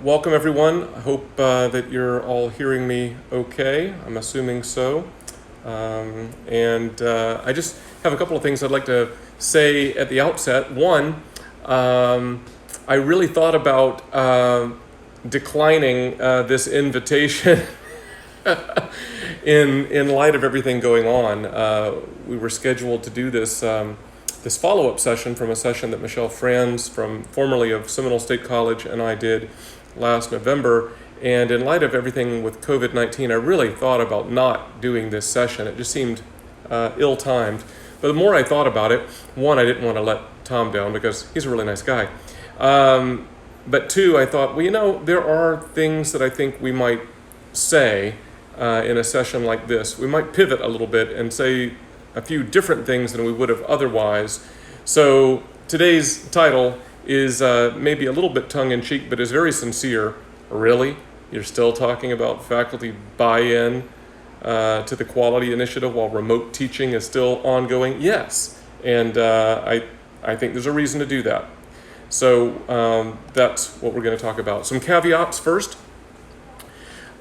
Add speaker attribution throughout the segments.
Speaker 1: welcome everyone. I hope that you're all hearing me okay. I'm assuming so. I just have a couple of things I'd like to say at the outset. One, I really thought about declining this invitation in light of everything going on. We were scheduled to do this this follow-up session from a session that Michelle Franz, formerly of Seminole State College, and I did last November. And in light of everything with COVID-19, I really thought about not doing this session. It just seemed ill-timed. But the more I thought about it, one, I didn't want to let Tom down because he's a really nice guy. But two, I thought, well, there are things that I think we might say in a session like this. We might pivot a little bit and say a few different things than we would have otherwise. So today's title is maybe a little bit tongue-in-cheek, but is very sincere. Really? You're still talking about faculty buy-in to the quality initiative while remote teaching is still ongoing? Yes. And I think there's a reason to do that. So that's what we're going to talk about. Some caveats first.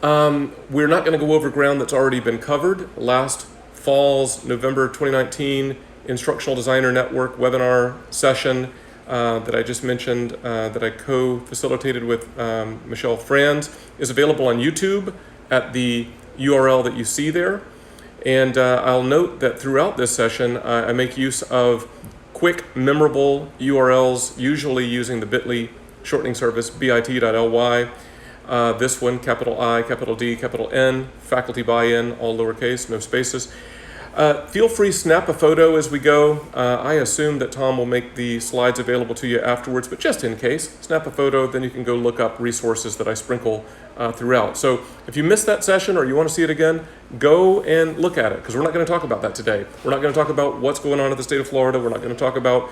Speaker 1: We're not going to go over ground that's already been covered. Last fall's November 2019 Instructional Designer Network webinar session that I just mentioned, that I co-facilitated with Michelle Franz, is available on YouTube at the URL that you see there. And I'll note that throughout this session, I make use of quick, memorable URLs, usually using the bit.ly shortening service, bit.ly. This one, capital I, capital D, capital N, faculty buy-in, all lowercase, no spaces. Feel free to snap a photo as we go. I assume that Tom will make the slides available to you afterwards, but just in case, snap a photo, then you can go look up resources that I sprinkle throughout. So if you missed that session or you want to see it again, go and look at it, because we're not going to talk about that today. We're not going to talk about what's going on in the state of Florida. We're not going to talk about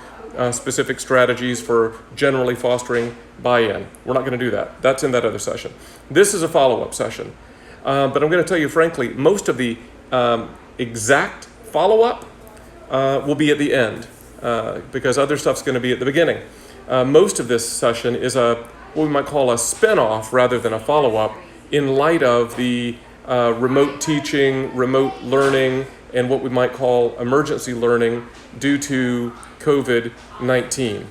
Speaker 1: specific strategies for generally fostering buy-in. We're not going to do that. That's in that other session. This is a follow-up session. But I'm going to tell you frankly, most of the exact follow-up will be at the end because other stuff's going to be at the beginning. Most of this session is what we might call a spin-off rather than a follow-up in light of the remote teaching, remote learning, and what we might call emergency learning due to COVID-19.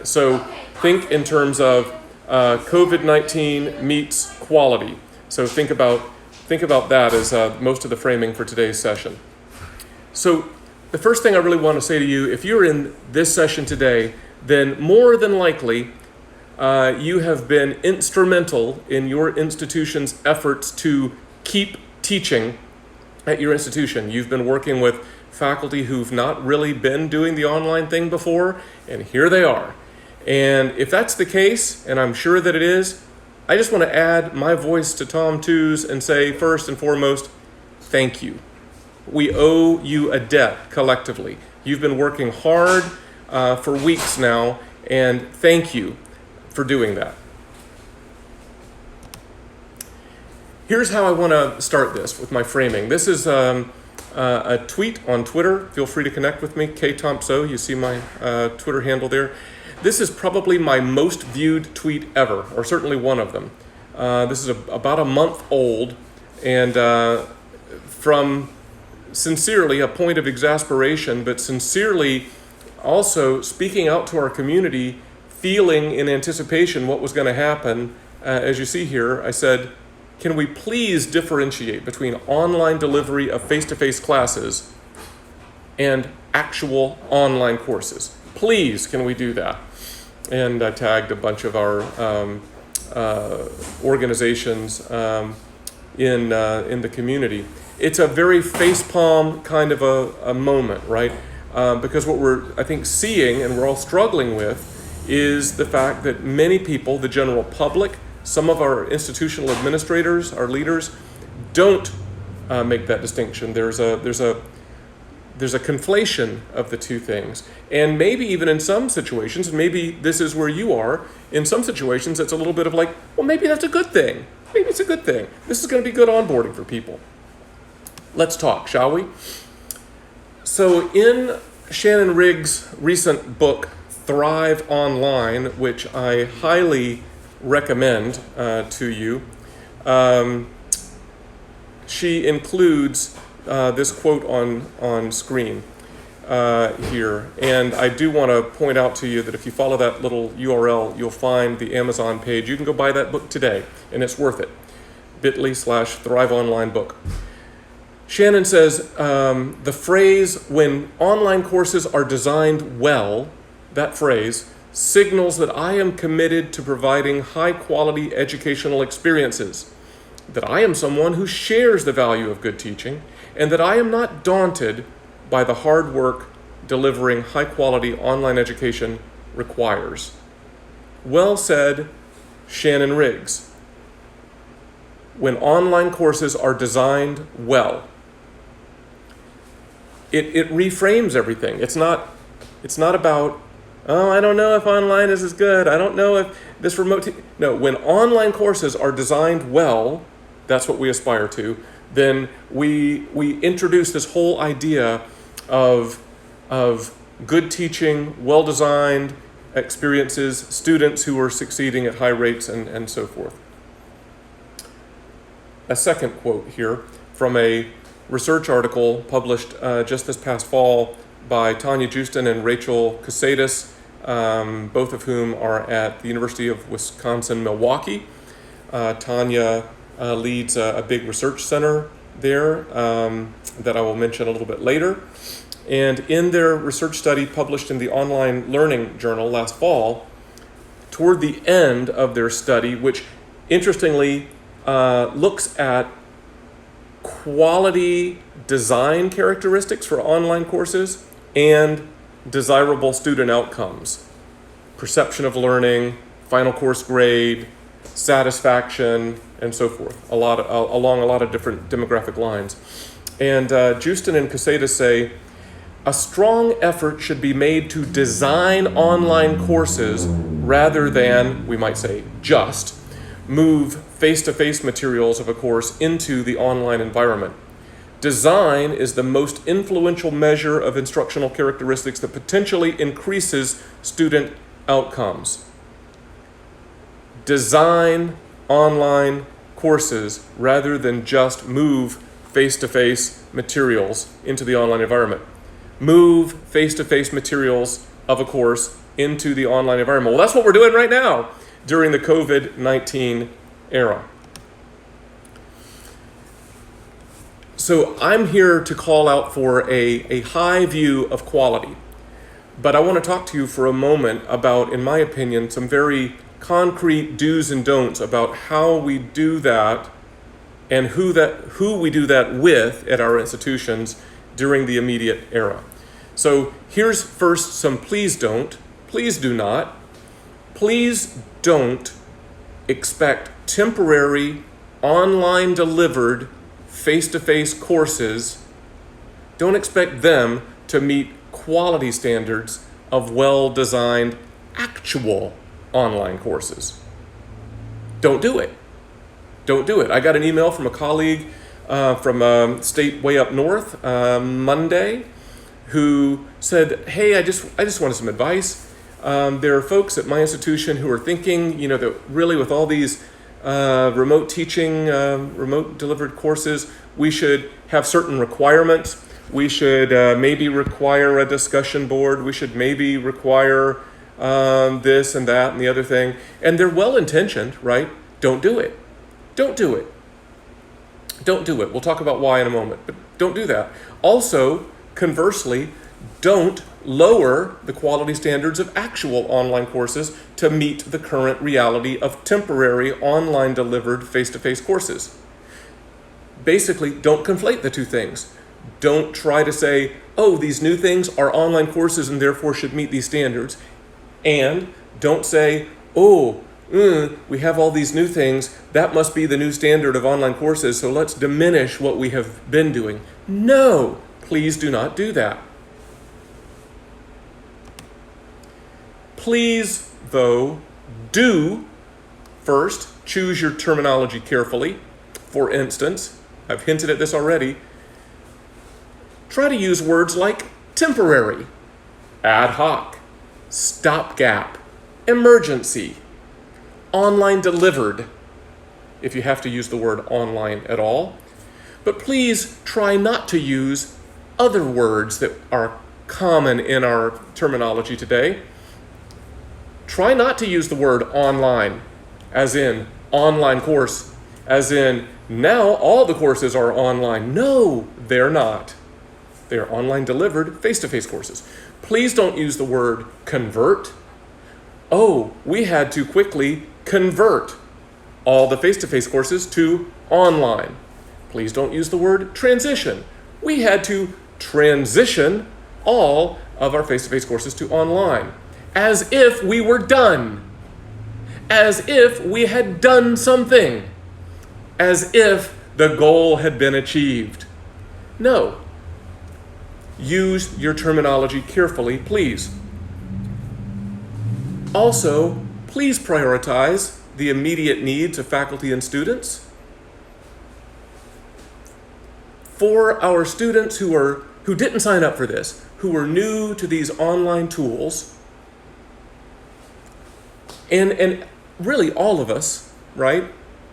Speaker 1: So think in terms of COVID-19 meets quality. So think about that as most of the framing for today's session. So the first thing I really want to say to you, if you're in this session today, then more than likely you have been instrumental in your institution's efforts to keep teaching at your institution. You've been working with faculty who've not really been doing the online thing before, and here they are. And if that's the case, and I'm sure that it is, I just want to add my voice to Tom Two's and say, first and foremost, thank you. We owe you a debt collectively. You've been working hard for weeks now, and thank you for doing that. Here's how I want to start this with my framing. This is a tweet on Twitter. Feel free to connect with me, ktompso. You see my Twitter handle there. This is probably my most viewed tweet ever, or certainly one of them. This is about a month old, and from sincerely a point of exasperation, but sincerely also speaking out to our community, feeling in anticipation what was going to happen. As you see here, I said, can we please differentiate between online delivery of face-to-face classes and actual online courses? Please, can we do that? And I tagged a bunch of our organizations in the community. It's a very facepalm kind of a moment, right? Because what we're, I think, seeing and we're all struggling with is the fact that many people, the general public, some of our institutional administrators, our leaders, don't make that distinction. There's a conflation of the two things. And maybe even in some situations, and maybe this is where you are, in some situations it's a little bit of like, well, maybe that's a good thing. Maybe it's a good thing. This is going to be good onboarding for people. Let's talk, shall we? So in Shannon Rigg's recent book, Thrive Online, which I highly recommend to you. She includes this quote on screen here. And I do want to point out to you that if you follow that little URL, you'll find the Amazon page. You can go buy that book today, and it's worth it. bit.ly/Thrive Online book. Shannon says, the phrase, when online courses are designed well, that phrase, signals that I am committed to providing high-quality educational experiences, that I am someone who shares the value of good teaching, and that I am not daunted by the hard work delivering high-quality online education requires. Well said, Shannon Riggs. When online courses are designed well, it reframes everything. It's not about, oh, I don't know if online is as good. I don't know if this no, when online courses are designed well, that's what we aspire to, then we introduce this whole idea of good teaching, well-designed experiences, students who are succeeding at high rates, and so forth. A second quote here from a research article published just this past fall by Tanya Justin and Rachel Casadis, both of whom are at the University of Wisconsin-Milwaukee. Tanya leads a big research center there that I will mention a little bit later. And in their research study published in the Online Learning Journal last fall, toward the end of their study, which interestingly looks at quality design characteristics for online courses and desirable student outcomes, perception of learning, final course grade, satisfaction, and so forth, along a lot of different demographic lines. And Justin and Casadis say, a strong effort should be made to design online courses rather than, we might say, just move face-to-face materials of a course into the online environment. Design is the most influential measure of instructional characteristics that potentially increases student outcomes. Design online courses rather than just move face-to-face materials into the online environment. Move face-to-face materials of a course into the online environment. Well, that's what we're doing right now during the COVID-19 era. So I'm here to call out for a high view of quality, but I want to talk to you for a moment about, in my opinion, some very concrete do's and don'ts about how we do that and who we do that with at our institutions during the immediate era. So here's first some please don't, please do not, please don't expect temporary online delivered face-to-face courses. Don't expect them to meet quality standards of well-designed actual online courses. Don't do it. Don't do it. I got an email from a colleague from a state way up north Monday who said, hey, I just wanted some advice. There are folks at my institution who are thinking, that really with all these remote teaching, remote delivered courses, we should have certain requirements. We should maybe require a discussion board. We should maybe require this and that and the other thing. And they're well-intentioned, right? Don't do it. Don't do it. Don't do it. We'll talk about why in a moment, but don't do that. Also, conversely, don't lower the quality standards of actual online courses to meet the current reality of temporary online delivered face-to-face courses. Basically, don't conflate the two things. Don't try to say, oh, these new things are online courses and therefore should meet these standards. And don't say, oh, we have all these new things, that must be the new standard of online courses, so let's diminish what we have been doing. No, please do not do that. Please, though, do first choose your terminology carefully. For instance, I've hinted at this already, try to use words like temporary, ad hoc, stopgap, emergency. online delivered, if you have to use the word online at all. But please try not to use other words that are common in our terminology today. Try not to use the word online, as in online course, as in now all the courses are online. No, they're not. They're online delivered face-to-face courses. Please don't use the word convert. Oh, we had to quickly convert all the face-to-face courses to online. Please don't use the word transition. We had to transition all of our face-to-face courses to online, as if we were done, as if we had done something, as if the goal had been achieved. No. Use your terminology carefully, please. Also, please prioritize the immediate needs of faculty and students. For our students who didn't sign up for this, who are new to these online tools, and really all of us, right?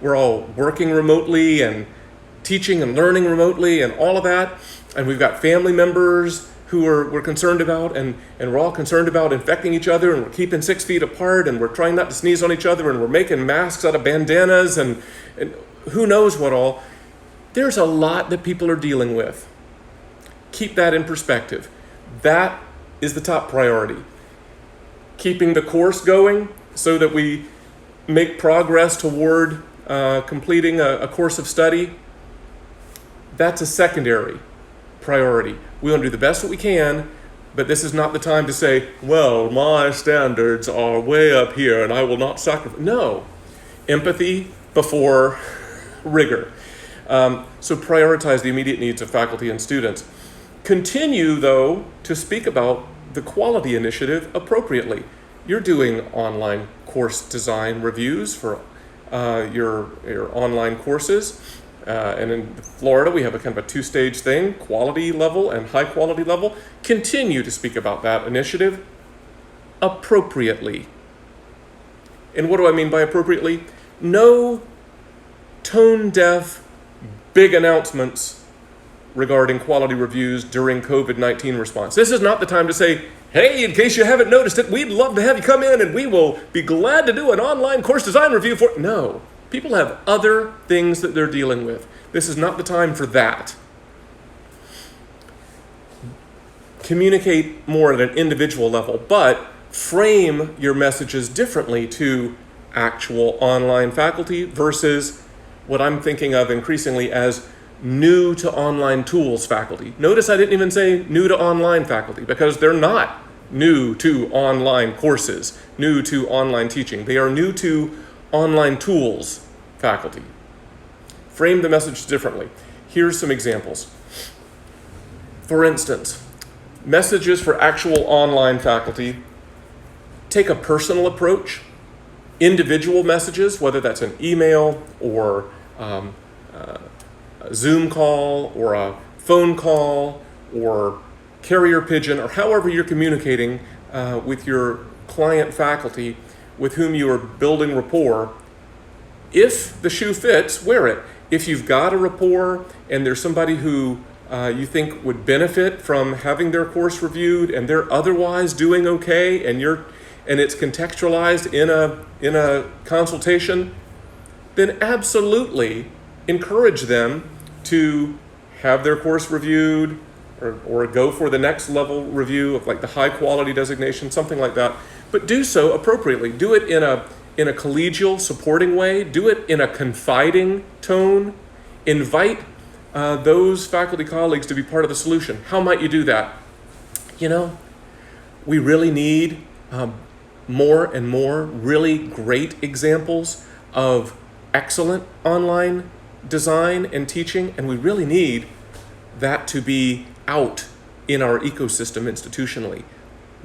Speaker 1: We're all working remotely and teaching and learning remotely and all of that. And we've got family members who we're concerned about, and we're all concerned about infecting each other, and we're keeping 6 feet apart, and we're trying not to sneeze on each other, and we're making masks out of bandanas, and who knows what all. There's a lot that people are dealing with. Keep that in perspective. That is the top priority. Keeping the course going so that we make progress toward completing a course of study, that's a secondary priority. We want to do the best that we can, but this is not the time to say, well, my standards are way up here and I will not sacrifice. No. Empathy before rigor. So prioritize the immediate needs of faculty and students. Continue, though, to speak about the quality initiative appropriately. You're doing online course design reviews for your online courses. And in Florida, we have a kind of a two-stage thing, quality level and high quality level. Continue to speak about that initiative appropriately. And what do I mean by appropriately? No tone-deaf, big announcements regarding quality reviews during COVID-19 response. This is not the time to say, hey, in case you haven't noticed it, we'd love to have you come in and we will be glad to do an online course design review for... No. People have other things that they're dealing with. This is not the time for that. Communicate more at an individual level, but frame your messages differently to actual online faculty versus what I'm thinking of increasingly as new to online tools faculty. Notice I didn't even say new to online faculty, because they're not new to online courses, new to online teaching. They are new to online tools faculty. Frame the message differently. Here's some examples. For instance, messages for actual online faculty take a personal approach. Individual messages, whether that's an email or a Zoom call or a phone call or carrier pigeon, or however you're communicating with your client faculty with whom you are building rapport. If the shoe fits, wear it. If you've got a rapport and there's somebody who you think would benefit from having their course reviewed and they're otherwise doing okay, and it's contextualized in a consultation, then absolutely encourage them to have their course reviewed or go for the next level review of like the high quality designation, something like that. But do so appropriately. Do it in a collegial, supporting way. Do it in a confiding tone. Invite those faculty colleagues to be part of the solution. How might you do that? We really need more and more really great examples of excellent online design and teaching, and we really need that to be out in our ecosystem institutionally.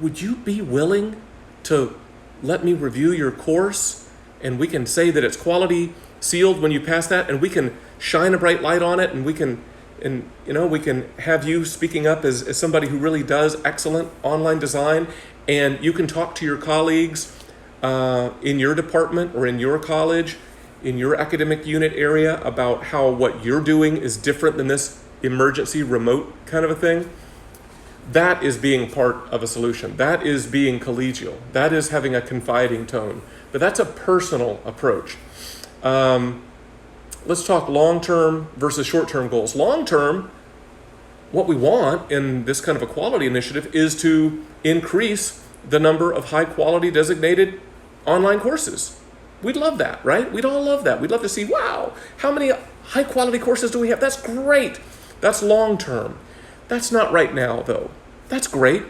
Speaker 1: Would you be willing to let me review your course, and we can say that it's quality sealed when you pass that, and we can shine a bright light on it, and we can have you speaking up as somebody who really does excellent online design, and you can talk to your colleagues in your department or in your college, in your academic unit area about how what you're doing is different than this emergency remote kind of a thing, that is being part of a solution. That is being collegial. That is having a confiding tone. But that's a personal approach. Let's talk long-term versus short-term goals. Long-term, what we want in this kind of a quality initiative is to increase the number of high-quality designated online courses. We'd love that, right? We'd all love that. We'd love to see, wow, how many high-quality courses do we have? That's great. That's long-term. That's not right now, though. That's great.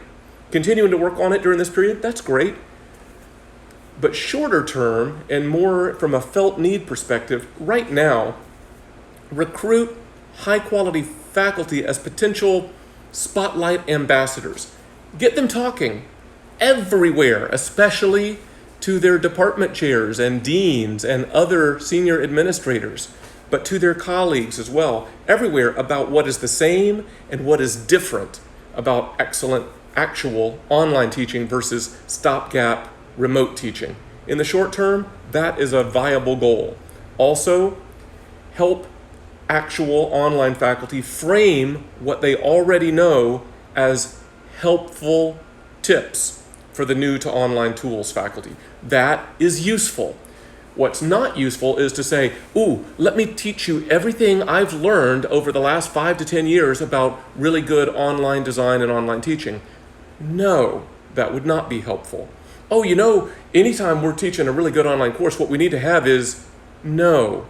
Speaker 1: Continuing to work on it during this period, that's great. But shorter term and more from a felt need perspective, right now, recruit high-quality faculty as potential spotlight ambassadors. Get them talking everywhere, especially to their department chairs and deans and other senior administrators, but to their colleagues as well, everywhere about what is the same and what is different about excellent actual online teaching versus stopgap remote teaching. In the short term, that is a viable goal. Also, help actual online faculty frame what they already know as helpful tips for the new to online tools faculty. That is useful. What's not useful is to say, ooh, let me teach you everything I've learned over the last 5 to 10 years about really good online design and online teaching. No, that would not be helpful. Oh, you know, anytime we're teaching a really good online course, what we need to have is no.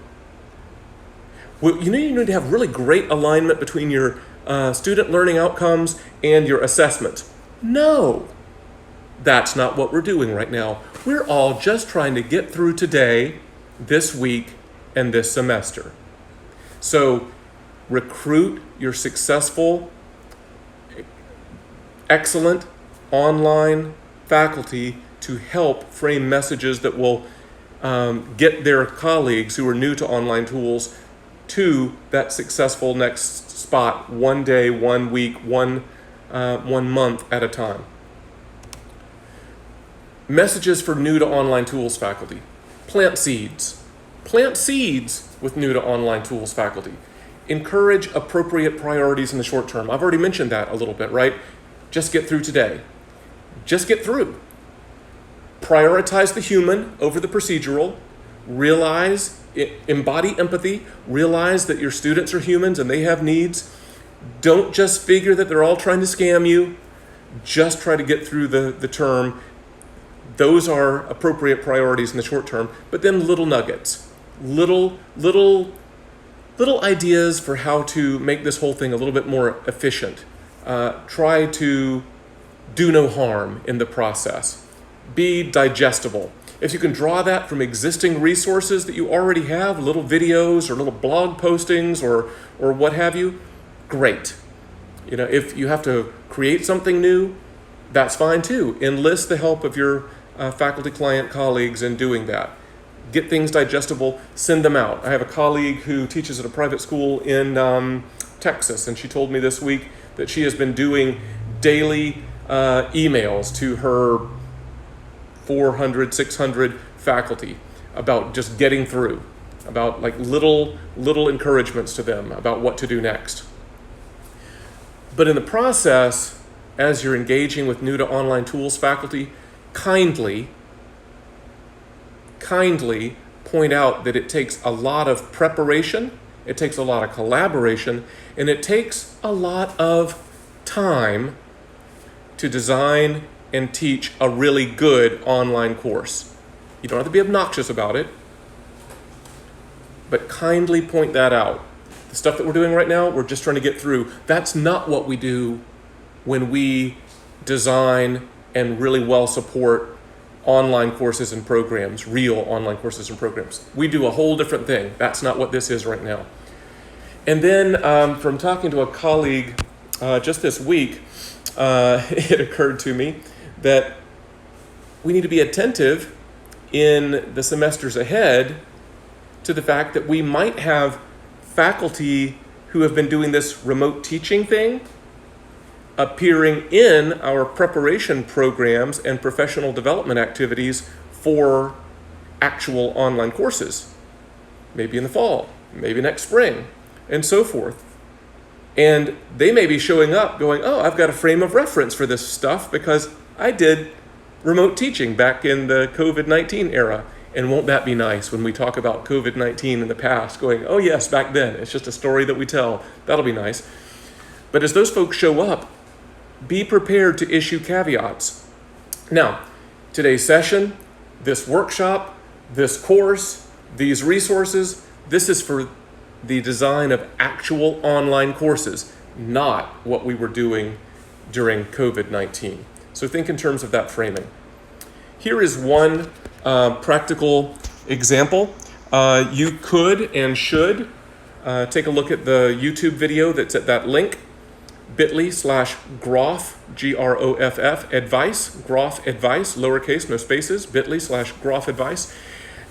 Speaker 1: Well, you need to have really great alignment between your student learning outcomes and your assessment. No, that's not what we're doing right now. We're all just trying to get through today, this week, and this semester. So recruit your successful, excellent online faculty to help frame messages that will get their colleagues who are new to online tools to that successful next spot, one day, 1 week, one month at a time. Messages for new to online tools faculty. Plant seeds. Plant seeds with new to online tools faculty. Encourage appropriate priorities in the short term. I've already mentioned that a little bit, right? Just get through today. Just get through. Prioritize the human over the procedural. Embody empathy. Realize that your students are humans and they have needs. Don't just figure that they're all trying to scam you. Just try to get through the term. Those are appropriate priorities in the short term, but then little nuggets, little ideas for how to make this whole thing a little bit more efficient. Try to do no harm in the process. Be digestible. If you can draw that from existing resources that you already have, little videos or little blog postings or what have you, great. You know, if you have to create something new, that's fine too. Enlist the help of your faculty, client, colleagues in doing that. Get things digestible, send them out. I have a colleague who teaches at a private school in Texas, and she told me this week that she has been doing daily emails to her 400, 600 faculty about just getting through, about like little encouragements to them about what to do next. But in the process, as you're engaging with new to online tools faculty, kindly point out that it takes a lot of preparation, it takes a lot of collaboration, and it takes a lot of time to design and teach a really good online course. You don't have to be obnoxious about it, but kindly point that out. The stuff that we're doing right now, we're just trying to get through. That's not what we do when we design and really well support online courses and programs, real online courses and programs. We do a whole different thing. That's not what this is right now. And then from talking to a colleague just this week, it occurred to me that we need to be attentive in the semesters ahead to the fact that we might have faculty who have been doing this remote teaching thing appearing in our preparation programs and professional development activities for actual online courses, maybe in the fall, maybe next spring, and so forth. And they may be showing up going, oh, I've got a frame of reference for this stuff because I did remote teaching back in the COVID-19 era. And won't that be nice when we talk about COVID-19 in the past, going, oh yes, back then, it's just a story that we tell. That'll be nice. But as those folks show up, be prepared to issue caveats. Now, today's session, this workshop, this course, these resources, this is for the design of actual online courses, not what we were doing during COVID-19. So think in terms of that framing. Here is one practical example. You could and should take a look at the YouTube video that's at that link, bit.ly/Groff, Groff, advice, Groff advice, lowercase, no spaces, bit.ly/Groff advice.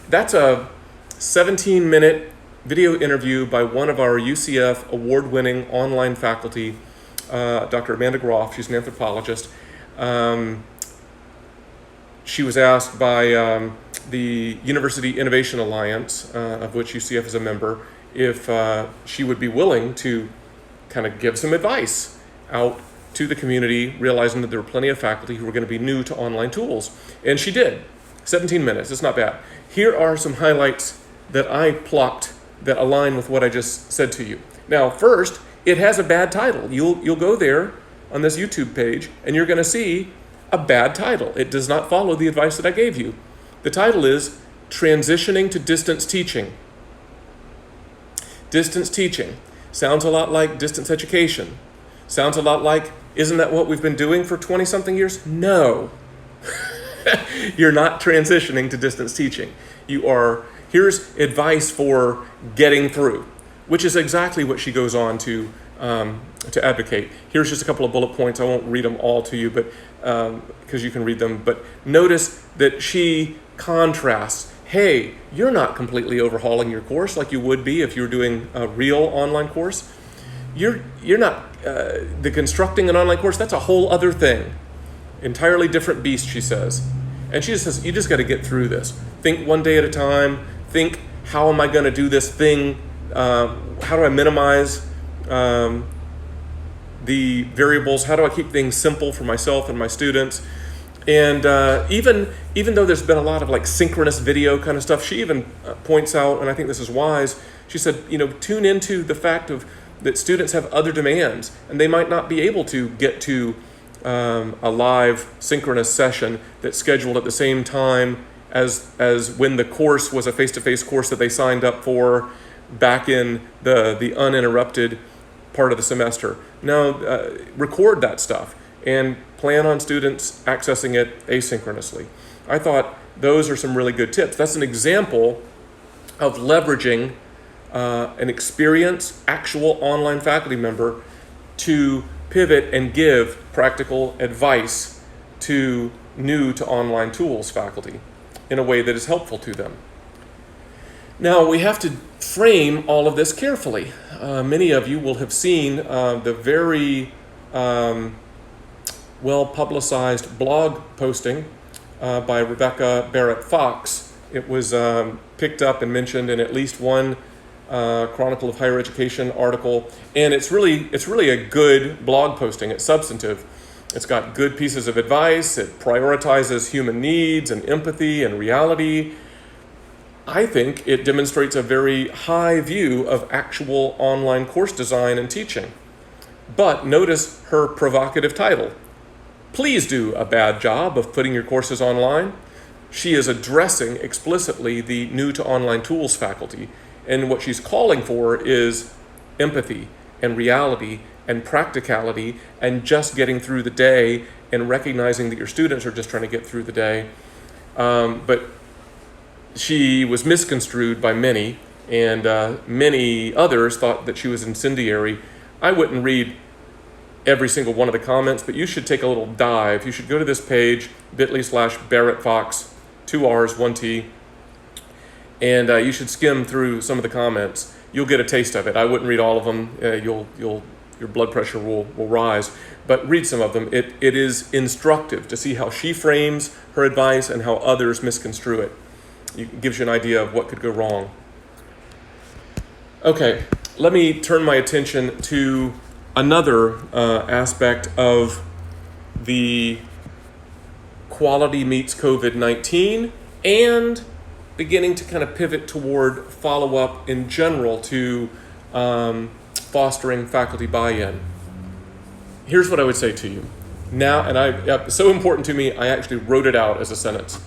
Speaker 1: That's a 17-minute video interview by one of our UCF award-winning online faculty, Dr. Amanda Groff. She's an anthropologist. She was asked by the University Innovation Alliance, of which UCF is a member, if she would be willing to kind of give some advice out to the community, realizing that there were plenty of faculty who were going to be new to online tools. And she did. 17 minutes, it's not bad. Here are some highlights that I plucked that align with what I just said to you. Now, first, it has a bad title. You'll go there on this YouTube page and you're going to see a bad title. It does not follow the advice that I gave you. The title is Transitioning to Distance Teaching. Distance teaching. Sounds a lot like distance education. Sounds a lot like, isn't that what we've been doing for 20-something years? No. You're not transitioning to distance teaching. Here's advice for getting through, which is exactly what she goes on to advocate. Here's just a couple of bullet points. I won't read them all to you, but because you can read them. But notice that she contrasts, hey, you're not completely overhauling your course like you would be if you were doing a real online course. You're not, the constructing an online course, that's a whole other thing. Entirely different beast, she says. And she just says, you just got to get through this. Think one day at a time. Think, how am I going to do this thing? How do I minimize the variables? How do I keep things simple for myself and my students? And even though there's been a lot of like synchronous video kind of stuff, she even points out, and I think this is wise, she said, tune into the fact that students have other demands and they might not be able to get to a live synchronous session that's scheduled at the same time as when the course was a face-to-face course that they signed up for back in the uninterrupted part of the semester. Now, record that stuff and plan on students accessing it asynchronously. I thought those are some really good tips. That's an example of leveraging an experienced, actual online faculty member to pivot and give practical advice to new to online tools faculty in a way that is helpful to them. Now, we have to frame all of this carefully. Many of you will have seen the very well-publicized blog posting by Rebecca Barrett Fox. It was picked up and mentioned in at least one Chronicle of Higher Education article, and it's really a good blog posting. It's substantive. It's got good pieces of advice. It prioritizes human needs and empathy and reality. I think it demonstrates a very high view of actual online course design and teaching. But notice her provocative title. Please do a bad job of putting your courses online. She is addressing explicitly the new to online tools faculty. And what she's calling for is empathy and reality and practicality and just getting through the day and recognizing that your students are just trying to get through the day. But she was misconstrued by many, and many others thought that she was incendiary. I wouldn't read every single one of the comments, but you should take a little dive. You should go to this page, bit.ly/Barrett Fox, 2 R's, 1 T, and you should skim through some of the comments. You'll get a taste of it. I wouldn't read all of them. You'll your blood pressure will rise. But read some of them. It is instructive to see how she frames her advice and how others misconstrue it. It gives you an idea of what could go wrong. Okay, let me turn my attention to another aspect of the quality meets COVID-19 and beginning to kind of pivot toward follow-up in general to fostering faculty buy-in. Here's what I would say to you. Now, and so important to me, I actually wrote it out as a sentence.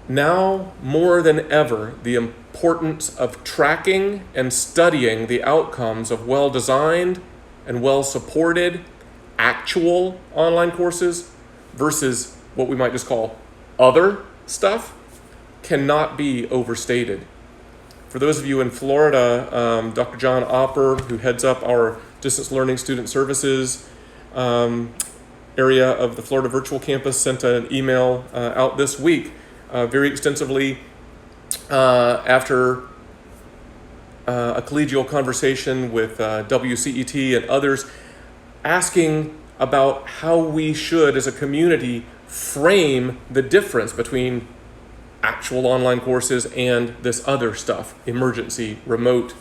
Speaker 1: Now, more than ever, the importance of tracking and studying the outcomes of well-designed and well-supported actual online courses versus what we might just call other stuff cannot be overstated. For those of you in Florida, Dr. John Opper, who heads up our distance learning student services area of the Florida Virtual Campus, sent an email out this week very extensively after a collegial conversation with WCET and others, asking about how we should, as a community, frame the difference between actual online courses and this other stuff, emergency, remote,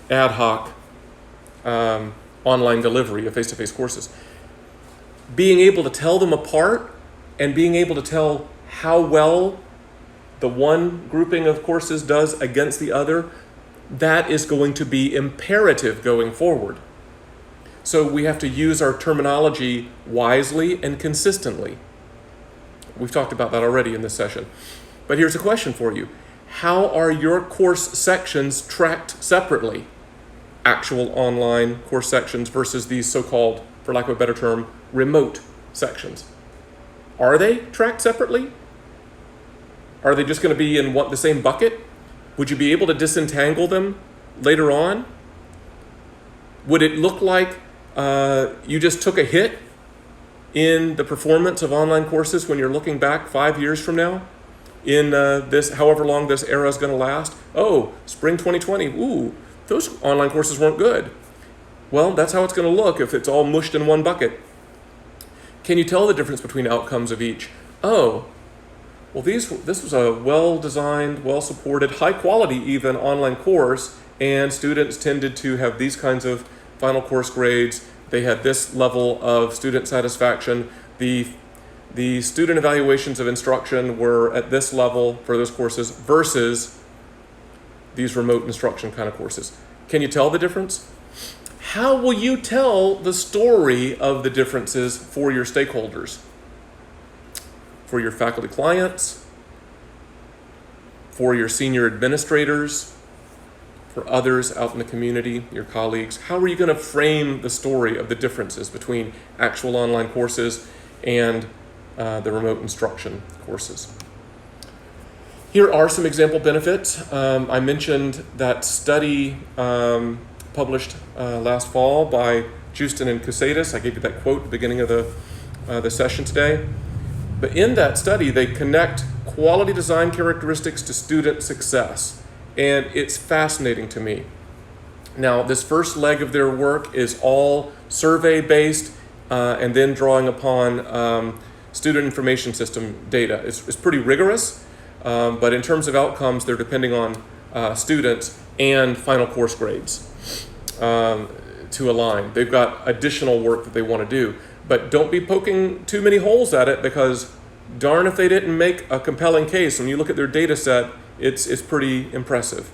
Speaker 1: ad hoc, online delivery of face-to-face courses. Being able to tell them apart and being able to tell how well the one grouping of courses does against the other, that is going to be imperative going forward. So we have to use our terminology wisely and consistently. We've talked about that already in this session. But here's a question for you. How are your course sections tracked separately? Actual online course sections versus these so-called, for lack of a better term, remote sections. Are they tracked separately? Are they just going to be in the same bucket? Would you be able to disentangle them later on? Would it look like you just took a hit in the performance of online courses when you're looking back 5 years from now? In this, however long this era is going to last? Oh, spring 2020, ooh, those online courses weren't good. Well, that's how it's going to look if it's all mushed in one bucket. Can you tell the difference between outcomes of each? Oh, well, this was a well-designed, well-supported, high-quality even online course, and students tended to have these kinds of final course grades. They had this level of student satisfaction. The student evaluations of instruction were at this level for those courses versus these remote instruction kind of courses. Can you tell the difference? How will you tell the story of the differences for your stakeholders? For your faculty clients, for your senior administrators, for others out in the community, your colleagues? How are you going to frame the story of the differences between actual online courses and the remote instruction courses? Here are some example benefits. I mentioned that study published last fall by Houston and Cusatus. I gave you that quote at the beginning of the session today. But in that study, they connect quality design characteristics to student success. And it's fascinating to me. Now, this first leg of their work is all survey-based and then drawing upon student information system data. It's pretty rigorous, but in terms of outcomes, they're depending on students and final course grades to align. They've got additional work that they want to do, but don't be poking too many holes at it, because darn if they didn't make a compelling case. When you look at their data set, it's pretty impressive.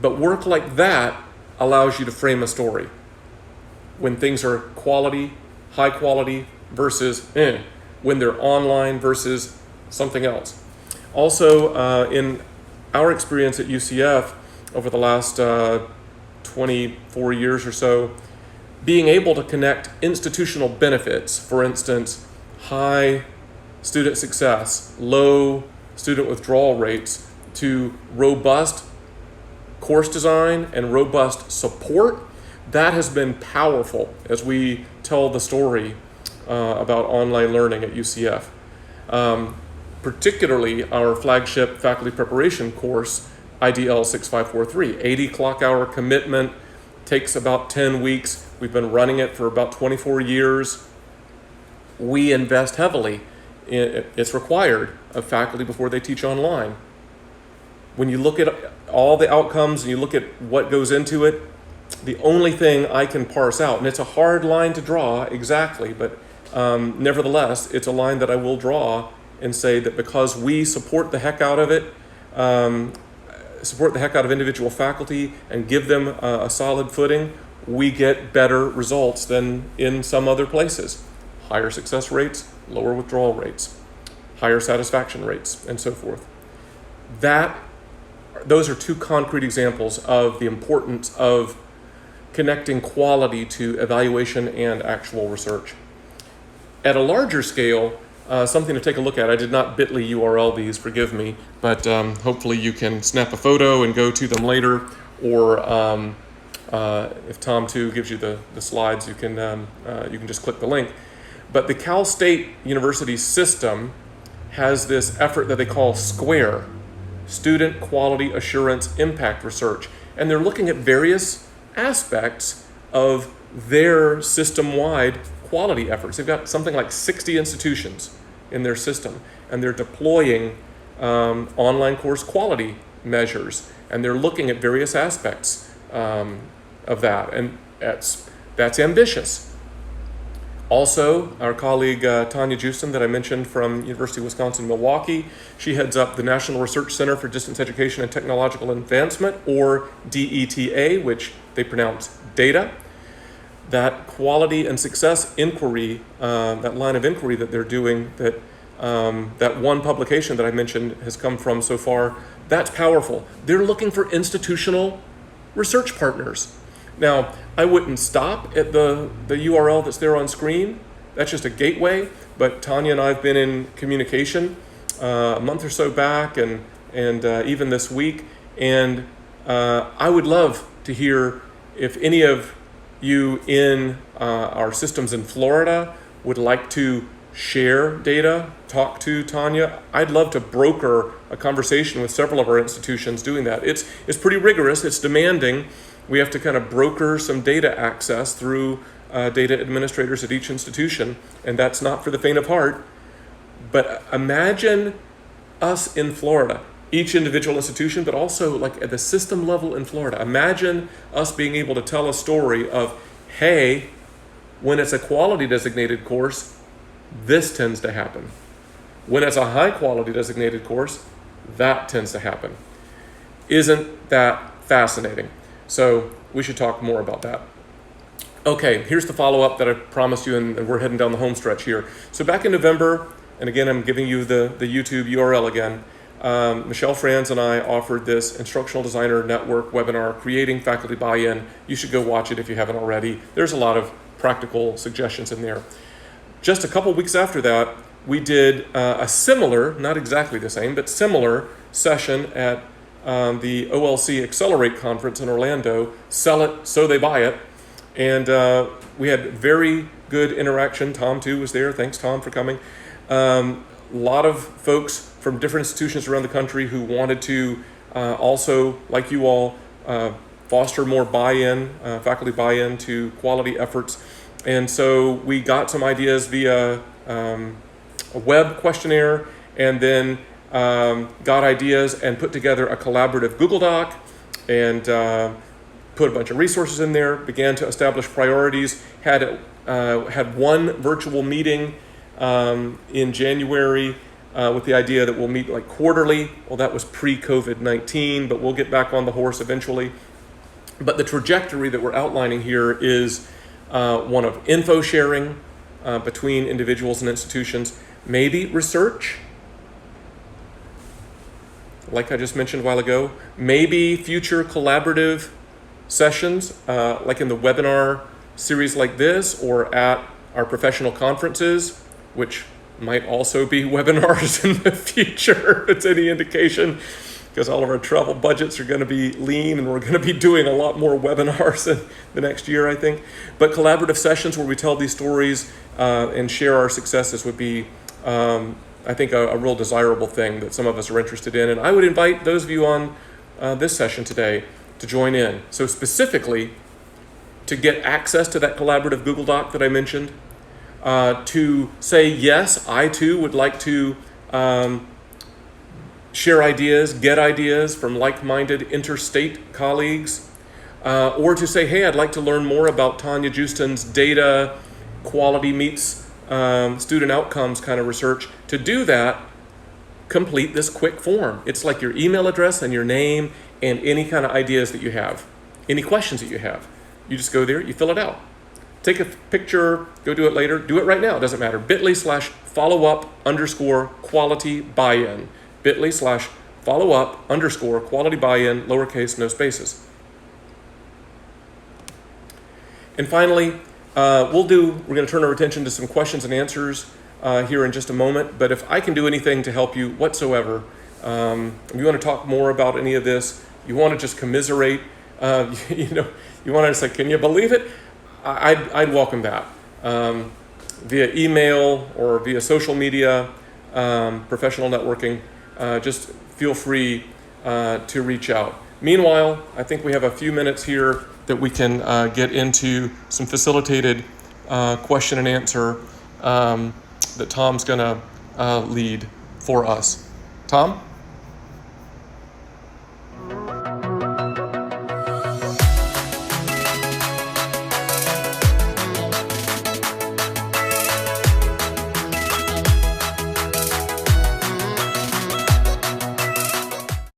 Speaker 1: But work like that allows you to frame a story. When things are quality, high quality, versus when they're online versus something else. Also, in our experience at UCF over the last 24 years or so, being able to connect institutional benefits, for instance, high student success, low student withdrawal rates, to robust course design and robust support, that has been powerful as we tell the story about online learning at UCF. Particularly our flagship faculty preparation course, IDL 6543, 80 clock hour commitment, takes about 10 weeks. We've been running it for about 24 years. We invest heavily. It's required of faculty before they teach online. When you look at all the outcomes and you look at what goes into it, the only thing I can parse out, and it's a hard line to draw exactly, but nevertheless, it's a line that I will draw and say that because we support the heck out of it, support the heck out of individual faculty and give them a solid footing, we get better results than in some other places. Higher success rates, lower withdrawal rates, higher satisfaction rates, and so forth. Those are two concrete examples of the importance of connecting quality to evaluation and actual research. At a larger scale, something to take a look at. I did not bit.ly URL these, forgive me, but hopefully you can snap a photo and go to them later, or if Tom too gives you the slides, you can just click the link. But the Cal State University system has this effort that they call SQUARE, Student Quality Assurance Impact Research, and they're looking at various aspects of their system-wide quality efforts. They've got something like 60 institutions in their system, and they're deploying online course quality measures, and they're looking at various aspects of that, and that's ambitious. Also, our colleague Tanya Jewson that I mentioned from University of Wisconsin-Milwaukee, she heads up the National Research Center for Distance Education and Technological Advancement, or DETA, which they pronounce DATA. That quality and success inquiry, that line of inquiry that they're doing, that one publication that I mentioned has come from so far, that's powerful. They're looking for institutional research partners. Now, I wouldn't stop at the URL that's there on screen. That's just a gateway, but Tanya and I have been in communication a month or so back and even this week, and I would love to hear if any of you in our systems in Florida would like to share data, talk to Tanya. I'd love to broker a conversation with several of our institutions doing that. It's pretty rigorous, it's demanding. We have to kind of broker some data access through data administrators at each institution, and that's not for the faint of heart. But imagine us in Florida, each individual institution, but also like at the system level in Florida. Imagine us being able to tell a story of, hey, when it's a quality designated course, this tends to happen. When it's a high quality designated course, that tends to happen. Isn't that fascinating? So we should talk more about that. Okay, here's the follow-up that I promised you, and we're heading down the home stretch here. So back in November, and again, I'm giving you the YouTube URL again, Michelle Franz and I offered this Instructional Designer Network webinar, Creating Faculty Buy-In. You should go watch it if you haven't already. There's a lot of practical suggestions in there. Just a couple weeks after that, we did a similar, not exactly the same, but similar session at the OLC Accelerate conference in Orlando, Sell It So They Buy It. And we had very good interaction. Tom too was there. Thanks, Tom, for coming. A lot of folks from different institutions around the country who wanted to also, like you all, foster more buy-in, faculty buy-in to quality efforts. And so we got some ideas via a web questionnaire, and then got ideas and put together a collaborative Google Doc, and put a bunch of resources in there, began to establish priorities, had one virtual meeting in January with the idea that we'll meet like quarterly. Well, that was pre-COVID-19, but we'll get back on the horse eventually. But the trajectory that we're outlining here is one of info sharing between individuals and institutions, maybe research, like I just mentioned a while ago, maybe future collaborative sessions, like in the webinar series like this, or at our professional conferences, which might also be webinars in the future, if it's any indication, because all of our travel budgets are going to be lean, and we're going to be doing a lot more webinars in the next year, I think. But collaborative sessions where we tell these stories and share our successes would be, I think, a real desirable thing that some of us are interested in. And I would invite those of you on this session today to join in. So specifically, to get access to that collaborative Google Doc that I mentioned, to say, yes, I too would like to share ideas, get ideas from like-minded interstate colleagues, or to say, hey, I'd like to learn more about Tanya Justin's data quality meets student outcomes kind of research. To do that, complete this quick form. It's like your email address and your name and any kind of ideas that you have, any questions that you have. You just go there, you fill it out. Take a picture, go do it later, do it right now, it doesn't matter. bit.ly/follow-up_quality buy-in. bit.ly/follow-up_quality buy-in, lowercase, no spaces. And finally, we're going to turn our attention to some questions and answers here in just a moment. But if I can do anything to help you whatsoever, if you want to talk more about any of this, you want to just commiserate, you want to say, can you believe it? I'd welcome that. Via email or via social media, professional networking, just feel free to reach out. Meanwhile, I think we have a few minutes here that we can get into some facilitated question and answer that Tom's going to lead for us. Tom?